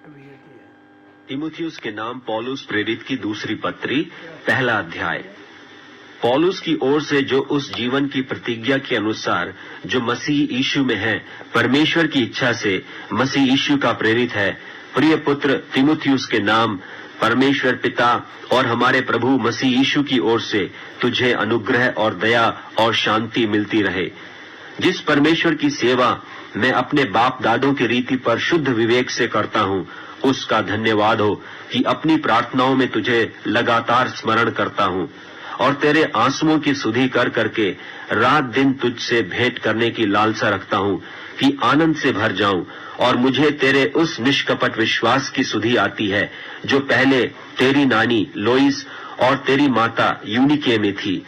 तीमुथियुस के नाम पौलुस प्रेरित की दूसरी पत्री, पहला अध्याय। पौलुस की ओर से जो उस जीवन की प्रतिज्ञा के अनुसार जो मसीह यीशु में है, परमेश्वर की इच्छा से मसीह यीशु का प्रेरित है, प्रिय पुत्र तीमुथियुस के नाम परमेश्वर पिता और हमारे प्रभु मसीह यीशु की ओर से तुझे अनुग्रह और दया और शांति मिलती रहे। जिस परमेश्वर की सेवा मैं अपने बाप दादों की रीति पर शुद्ध विवेक से करता हूँ, उसका धन्यवाद हो कि अपनी प्रार्थनाओं में तुझे लगातार स्मरण करता हूँ और तेरे आंसुओं की सुधि कर करके रात दिन तुझसे भेंट करने की लालसा रखता हूँ कि आनंद से भर जाऊं। और मुझे तेरे उस निष्कपट विश्वास की सुधि आती है जो पहले तेरी नानी लोइस और तेरी माता यूनिके में थी,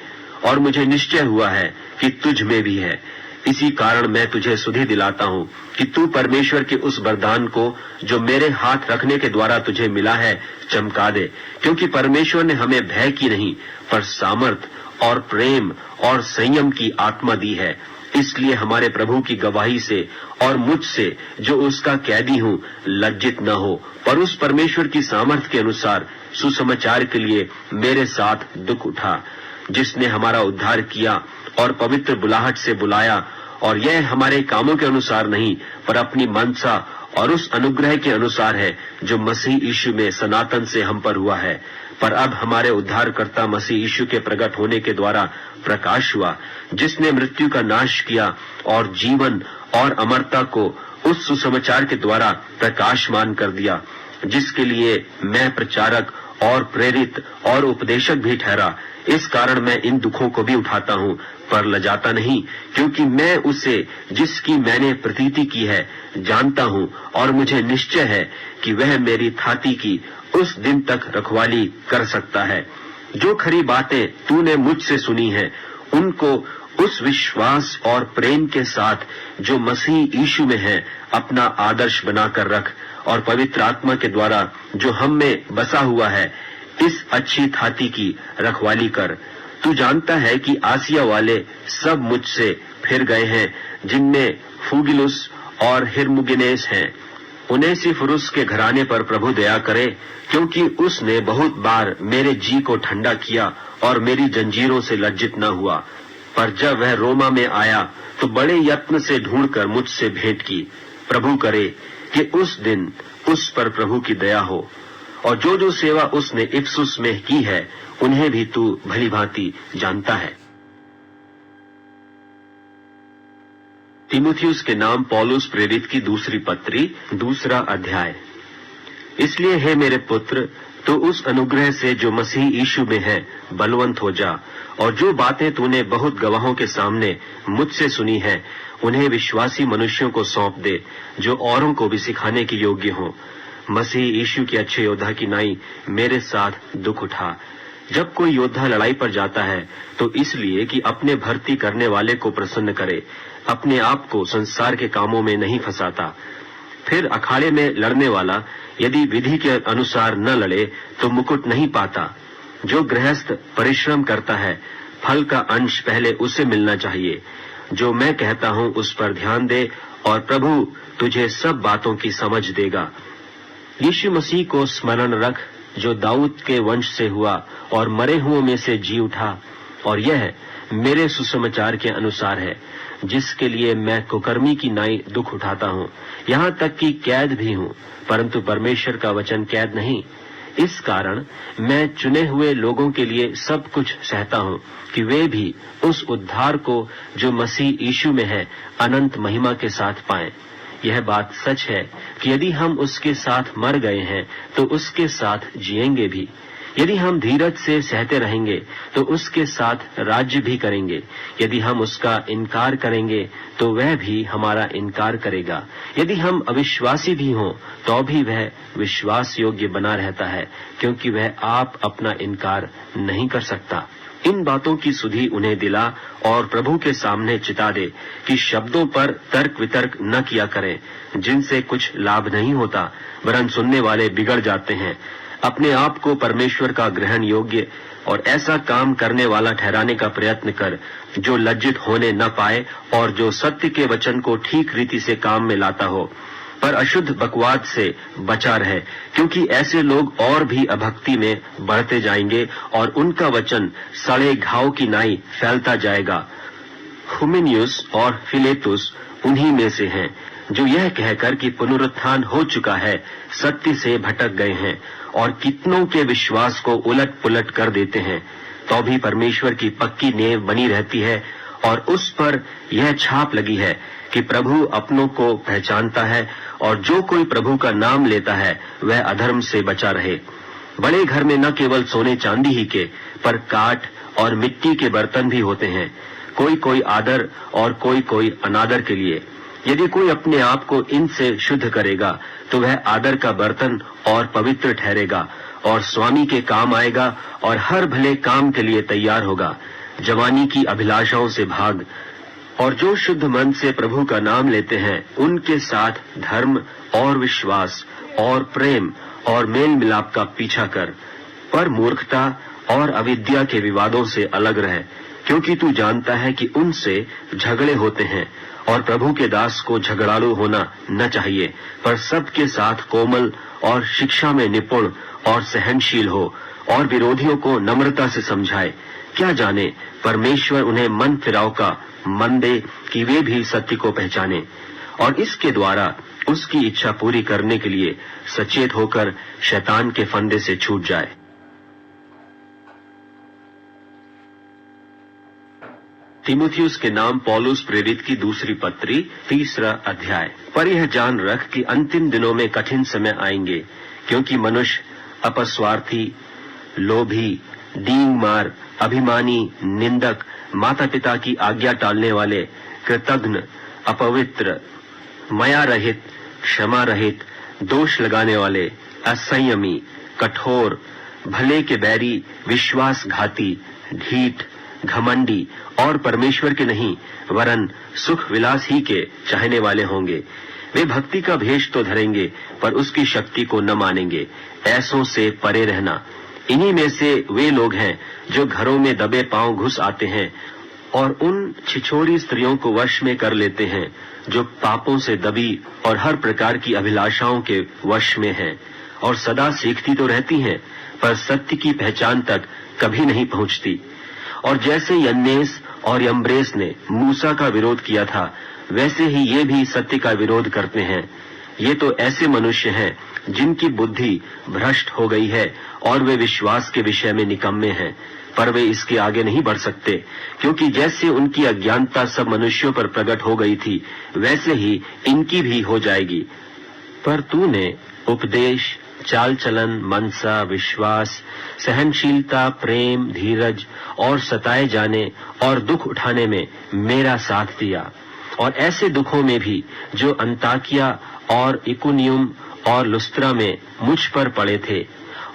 और मुझे निश्चय हुआ है कि तुझ में भी है। इसी कारण मैं तुझे सुधि दिलाता हूँ कि तू परमेश्वर के उस वरदान को जो मेरे हाथ रखने के द्वारा तुझे मिला है चमका दे, क्योंकि परमेश्वर ने हमें भय की नहीं पर सामर्थ और प्रेम और संयम की आत्मा दी है। इसलिए हमारे प्रभु की गवाही से और मुझसे जो उसका कैदी हूँ लज्जित न हो, पर उस परमेश्वर की सामर्थ के अनुसार सुसमाचार के लिए मेरे साथ दुख उठा, जिसने हमारा उद्धार किया और पवित्र बुलाहट से बुलाया, और यह हमारे कामों के अनुसार नहीं पर अपनी मनसा और उस अनुग्रह के अनुसार है जो मसीह यीशु में सनातन से हम पर हुआ है। पर अब हमारे उद्धारकर्ता मसीह यीशु के प्रकट होने के द्वारा प्रकाश हुआ, जिसने मृत्यु का नाश किया और जीवन और अमरता को उस सुसमाचार के द्वारा प्रकाशमान कर दिया, जिसके लिए मैं प्रचारक और प्रेरित और उपदेशक भी ठहरा। इस कारण मैं इन दुखों को भी उठाता हूँ, पर लजाता नहीं, क्योंकि मैं उसे जिसकी मैंने प्रतीति की है जानता हूँ, और मुझे निश्चय है कि वह मेरी थाती की उस दिन तक रखवाली कर सकता है। जो खरी बातें तूने मुझसे सुनी है, उनको उस विश्वास और प्रेम के साथ जो मसीह यीशु में है अपना आदर्श बनाकर रख, और पवित्र आत्मा के द्वारा जो हम में बसा हुआ है इस अच्छी थाती की रखवाली कर। तू जानता है कि आसिया वाले सब मुझसे फिर गए हैं, जिनमें फूगिलुस और हिरमुगिनेस हैं। उनेसिफुरुस के घराने पर प्रभु दया करे, क्योंकि उसने बहुत बार मेरे जी को ठंडा किया और मेरी जंजीरों से लज्जित न हुआ। पर जब वह रोमा में आया तो बड़े यत्न से ढूंढकर मुझसे भेंट की। प्रभु करे कि उस दिन उस पर प्रभु की दया हो, और जो जो सेवा उसने इफसुस में की है उन्हें भी तू भली भांति जानता है। तीमुथियुस के नाम पौलुस प्रेरित की दूसरी पत्री, दूसरा अध्याय। इसलिए हे मेरे पुत्र, तो उस अनुग्रह से जो मसीह यीशु में है बलवंत हो जा, और जो बातें तूने बहुत गवाहों के सामने मुझसे सुनी है उन्हें विश्वासी मनुष्यों को सौंप दे, जो औरों को भी सिखाने के योग्य हों। मसीह यीशु के अच्छे योद्धा की नाई मेरे साथ दुख उठा। जब कोई योद्धा लड़ाई पर जाता है तो इसलिए कि अपने भर्ती करने वाले को प्रसन्न करे, अपने आप को संसार के कामों में नहीं फंसाता। फिर अखाड़े में लड़ने वाला यदि विधि के अनुसार न लड़े तो मुकुट नहीं पाता। जो गृहस्थ परिश्रम करता है फल का अंश पहले उसे मिलना चाहिए। जो मैं कहता हूँ उस पर ध्यान दे, और प्रभु तुझे सब बातों की समझ देगा। यीशु मसीह को स्मरण रख, जो दाऊद के वंश से हुआ और मरे हुओं में से जी उठा, और यह मेरे सुसमाचार के अनुसार है, जिसके लिए मैं कुकर्मी की नाई दुख उठाता हूँ, यहाँ तक कि कैद भी हूँ, परंतु परमेश्वर का वचन कैद नहीं। इस कारण मैं चुने हुए लोगों के लिए सब कुछ सहता हूँ, कि वे भी उस उद्धार को जो मसीह यीशु में है अनंत महिमा के साथ पाएं। यह बात सच है कि यदि हम उसके साथ मर गए हैं तो उसके साथ जिएंगे भी। यदि हम धीरज से सहते रहेंगे तो उसके साथ राज्य भी करेंगे। यदि हम उसका इनकार करेंगे तो वह भी हमारा इनकार करेगा। यदि हम अविश्वासी भी हों तो भी वह विश्वास योग्य बना रहता है, क्योंकि वह आप अपना इनकार नहीं कर सकता। इन बातों की सुधि उन्हें दिला और प्रभु के सामने चिता दे कि शब्दों पर तर्क वितर्क न किया करें, जिनसे कुछ लाभ नहीं होता, वरन सुनने वाले बिगड़ जाते हैं। अपने आप को परमेश्वर का ग्रहण योग्य और ऐसा काम करने वाला ठहराने का प्रयत्न कर, जो लज्जित होने न पाए और जो सत्य के वचन को ठीक रीति से काम में लाता हो। पर अशुद्ध बकवाद से बचा रहे, क्योंकि ऐसे लोग और भी अभक्ति में बढ़ते जाएंगे और उनका वचन सड़े घाव की नाई फैलता जाएगा। हुमिनियुस और फिलेतुस उन्हीं में से हैं, जो यह कहकर कि पुनरुत्थान हो चुका है, सत्य से भटक गए हैं और कितनों के विश्वास को उलट पुलट कर देते हैं। तो भी परमेश्वर की पक्की नींव बनी रहती है और उस पर यह छाप लगी है कि प्रभु अपनों को पहचानता है और जो कोई प्रभु का नाम लेता है वह अधर्म से बचा रहे। बड़े घर में न केवल सोने चांदी ही के, पर काठ और मिट्टी के बर्तन भी होते हैं, कोई कोई आदर और कोई कोई अनादर के लिए। यदि कोई अपने आप को इनसे शुद्ध करेगा तो वह आदर का बर्तन और पवित्र ठहरेगा और स्वामी के काम आएगा और हर भले काम के लिए तैयार होगा। जवानी की अभिलाषाओं से भाग, और जो शुद्ध मन से प्रभु का नाम लेते हैं उनके साथ धर्म और विश्वास और प्रेम और मेल मिलाप का पीछा कर, पर मूर्खता और अविद्या के विवादों से अलग रहे, क्योंकि तू जानता है कि उनसे झगड़े होते हैं। और प्रभु के दास को झगड़ालू होना न चाहिए, पर सबके साथ कोमल और शिक्षा में निपुण और सहनशील हो और विरोधियों को नम्रता से समझाए। क्या जाने परमेश्वर उन्हें मन फिराव का मन दे कि वे भी सत्य को पहचाने और इसके द्वारा उसकी इच्छा पूरी करने के लिए सचेत होकर शैतान के फंदे से छूट जाए। तीमुथियुस के नाम पौलुस प्रेरित की दूसरी पत्री, 3 अध्याय। पर यह जान रख कि अंतिम दिनों में कठिन समय आएंगे, क्योंकि मनुष्य अपस्वार्थी, लोभी, डींगमार, अभिमानी, निंदक, माता पिता की आज्ञा टालने वाले, कृतघ्न, अपवित्र, मया रहित, क्षमा रहित, दोष लगाने वाले, असंयमी, कठोर, भले के बैरी, विश्वासघाती, ढीठ, घमंडी और परमेश्वर के नहीं वरन सुख विलास ही के चाहने वाले होंगे। वे भक्ति का भेष तो धरेंगे पर उसकी शक्ति को न मानेंगे। ऐसों से परे रहना। इन्हीं में से वे लोग हैं जो घरों में दबे पांव घुस आते हैं और उन छिछोरी स्त्रियों को वश में कर लेते हैं जो पापों से दबी और हर प्रकार की अभिलाषाओं के वश में हैं और सदा सीखती तो रहती हैं, पर सत्य की पहचान तक कभी नहीं पहुंचती। और जैसे यन्नेस और यम्ब्रेस ने मूसा का विरोध किया था, वैसे ही ये भी सत्य का विरोध करते हैं। ये तो ऐसे मनुष्य हैं जिनकी बुद्धि भ्रष्ट हो गई है और वे विश्वास के विषय में निकम्मे हैं, पर वे इसके आगे नहीं बढ़ सकते, क्योंकि जैसे उनकी अज्ञानता सब मनुष्यों पर प्रकट हो गई थी, वैसे ही इनकी भी हो जाएगी। पर तूने उपदेश, चाल चलन, मनसा, विश्वास, सहनशीलता, प्रेम, धीरज और सताए जाने और दुख उठाने में मेरा साथ दिया। और ऐसे दुखों में भी जो अंताकिया और इकुनियुम और लुस्त्रा में मुझ पर पड़े थे,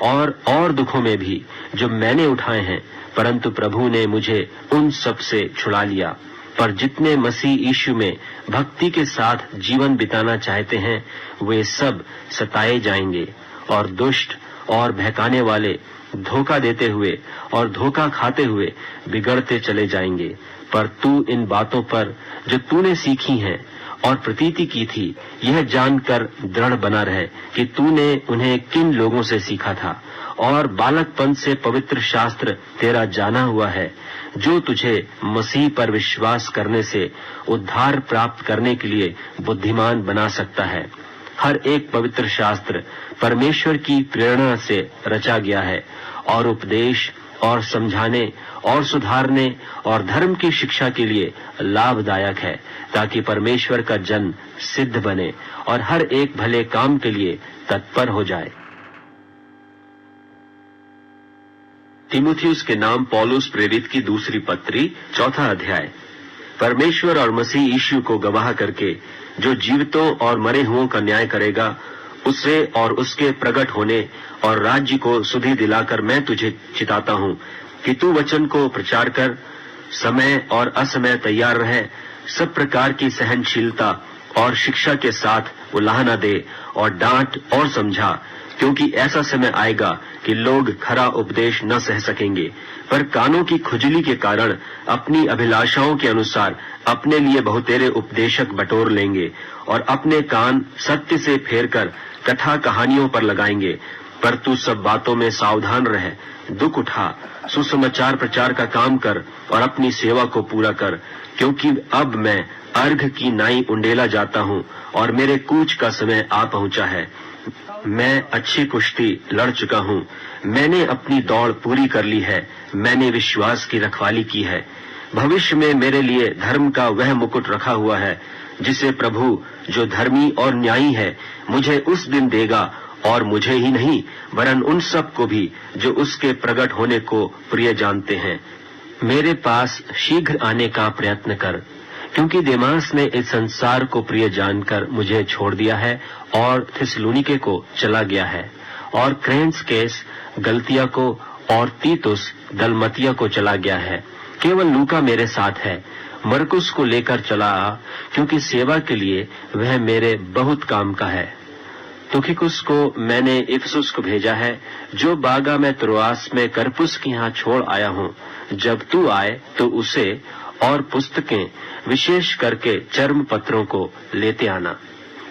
और दुखों में भी जो मैंने उठाए हैं, परंतु प्रभु ने मुझे उन सब से छुड़ा लिया। पर जितने मसीह यीशु में भक्ति के साथ जीवन बिताना चाहते हैं, वे सब सताए जाएंगे और दुष्ट और बहकाने वाले धोखा देते हुए और धोखा खाते हुए बिगड़ते चले जाएंगे। पर तू इन बातों पर जो तूने सीखी हैं और प्रतीति की थी, यह जानकर दृढ़ बना रहे कि तूने उन्हें किन लोगों से सीखा था और बालकपन से पवित्र शास्त्र तेरा जाना हुआ है, जो तुझे मसीह पर विश्वास करने से उद्धार प्राप्त करने के लिए बुद्धिमान बना सकता है। हर एक पवित्र शास्त्र परमेश्वर की प्रेरणा से रचा गया है और उपदेश और समझाने और सुधारने और धर्म की शिक्षा के लिए लाभदायक है, ताकि परमेश्वर का जन सिद्ध बने और हर एक भले काम के लिए तत्पर हो जाए। तीमुथियुस के नाम पौलुस प्रेरित की दूसरी पत्री, 4 अध्याय। परमेश्वर और मसीह यीशु को गवाह करके जो जीवितों और मरे हुओं का न्याय करेगा, उसे और उसके प्रकट होने और राज्य को सुधि दिलाकर मैं तुझे चिताता हूँ कि तू वचन को प्रचार कर, समय और असमय तैयार रहे, सब प्रकार की सहनशीलता और शिक्षा के साथ उलाहना दे और डांट और समझा, क्योंकि ऐसा समय आएगा कि लोग खरा उपदेश न सह सकेंगे, पर कानों की खुजली के कारण अपनी अभिलाषाओं के अनुसार अपने लिए बहुतेरे उपदेशक बटोर लेंगे और अपने कान सत्य से फेरकर कथा कहानियों पर लगाएंगे। पर तू सब बातों में सावधान रह, दुख उठा, सुसमाचार प्रचार का काम कर और अपनी सेवा को पूरा कर, क्योंकि अब मैं अर्घ की नाई उंडेला जाता हूँ और मेरे कूच का समय आ पहुंचा है। मैं अच्छी कुश्ती लड़ चुका हूँ, मैंने अपनी दौड़ पूरी कर ली है, मैंने विश्वास की रखवाली की है। भविष्य में मेरे लिए धर्म का वह मुकुट रखा हुआ है, जिसे प्रभु जो धर्मी और न्यायी है मुझे उस दिन देगा, और मुझे ही नहीं वरन उन सब को भी जो उसके प्रकट होने को प्रिय जानते हैं। मेरे पास शीघ्र आने का प्रयत्न कर, क्योंकि देमास ने इस संसार को प्रिय जानकर मुझे छोड़ दिया है और थिस्सलुनीके को चला गया है, और क्रेंसकेस गलतिया को और तीतुस दलमतिया को चला गया है। केवल लूका मेरे साथ है। मरकुस को लेकर चला आ, क्योंकि सेवा के लिए वह मेरे बहुत काम का है। तुखिकुस को मैंने इफिसुस को भेजा है, जो बागा में त्रोआस में करपुस के यहाँ छोड़ आया हूँ। जब तू आए तो उसे और पुस्तकें, विशेष करके चर्म पत्रों को लेते आना।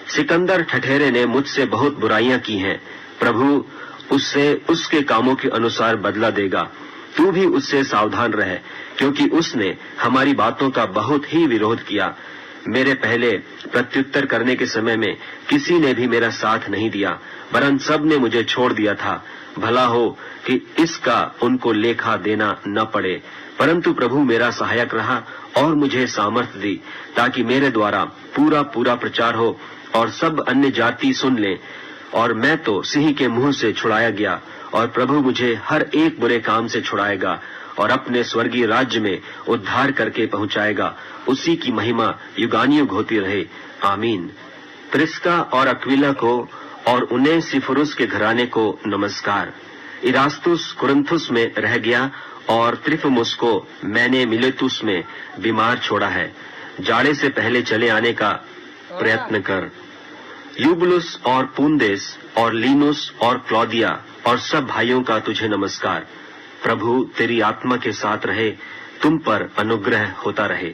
सिकंदर ठठेरे ने मुझसे बहुत बुराइयां की हैं। प्रभु उससे उसके कामों के अनुसार बदला देगा। तू भी उससे सावधान रह, क्योंकि उसने हमारी बातों का बहुत ही विरोध किया। मेरे पहले प्रत्युत्तर करने के समय में किसी ने भी मेरा साथ नहीं दिया, वरन सब ने मुझे छोड़ दिया था। भला हो कि इसका उनको लेखा देना न पड़े, परंतु प्रभु मेरा सहायक रहा और मुझे सामर्थ्य दी, ताकि मेरे द्वारा पूरा पूरा प्रचार हो और सब अन्य जाति सुन लें। और मैं तो सिंह के मुंह से छुड़ाया गया, और प्रभु मुझे हर एक बुरे काम से छुड़ाएगा और अपने स्वर्गीय राज्य में उद्धार करके पहुंचाएगा। उसी की महिमा युगानुयुग होती रहे। आमीन। प्रिस्का और अक्विला को और उनेसिफुरुस के घराने को नमस्कार। इरास्तुस कुरिन्थुस में रह गया और त्रिफमुस को मैंने मिलेतुस में बीमार छोड़ा है। जाड़े से पहले चले आने का प्रयत्न कर। यूबुलुस और पूंदेस और लीनुस और क्लौदिया और सब भाइयों का तुझे नमस्कार। प्रभु तेरी आत्मा के साथ रहे, तुम पर अनुग्रह होता रहे।